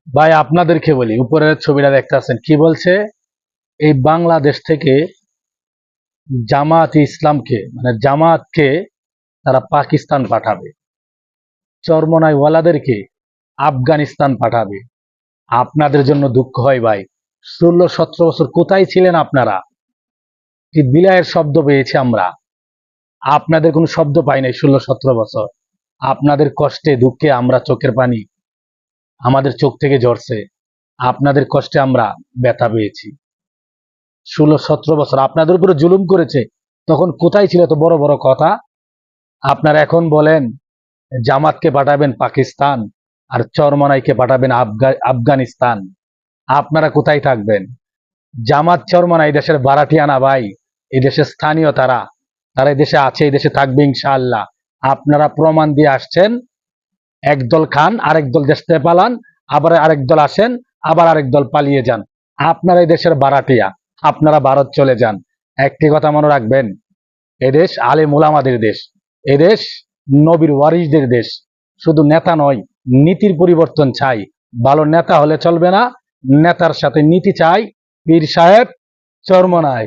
ভাই আপনাদেরকে বলি, উপরের ছবিটা দেখতেছেন কি বলছে? এই বাংলাদেশ থেকে জামাত ইসলামকে মানে জামাতকে তারা পাকিস্তান পাঠাবে, চরমনাই ওয়ালাদেরকে আফগানিস্তান পাঠাবে। আপনাদের জন্য দুঃখ হয় ভাই। 16-17 বছর কোথায় ছিলেন আপনারা? কি বিলায়ের শব্দ পেয়েছি আমরা, আপনাদের কোনো শব্দ পাই নাই 16-17 বছর। আপনাদের কষ্টে দুঃখে আমরা চোখের পানি আমাদের চোখ থেকে ঝরছে, আপনাদের কষ্টে আমরা ব্যথা পেয়েছি। 16-17 বছর আপনাদের উপরে জুলুম করেছে, তখন কোথায় ছিল এত বড় বড় কথা? আপনারা এখন বলেন জামাতকে পাঠাবেন পাকিস্তান আর চরমনাইকে পাঠাবেন আফগানিস্তান। আপনারা কোথায় থাকবেন? জামাত চরমনাই দেশের ভাড়াটিয়ানা ভাই, এই দেশের স্থানীয় তারা, তারা এই দেশে আছে, এই দেশে থাকবে ইনশাআল্লাহ। আপনারা প্রমাণ দিয়ে আসছেন, একদল খান আরেক দল দেশ থেকে পালান, আবার আরেক দল আসেন, আবার আরেক দল পালিয়ে যান। আপনারা এই দেশের ভাড়াটিয়া, আপনারা ভারত চলে যান। একটি কথা মনে রাখবেন, এদেশ আলেম ওলামাদের দেশ, এদেশ নবীর ওয়ারিসদের দেশ। শুধু নেতা নয়, নীতির পরিবর্তন চাই। ভালো নেতা হলে চলবে না, নেতার সাথে নীতি চাই। পীর সাহেব চরমনাই।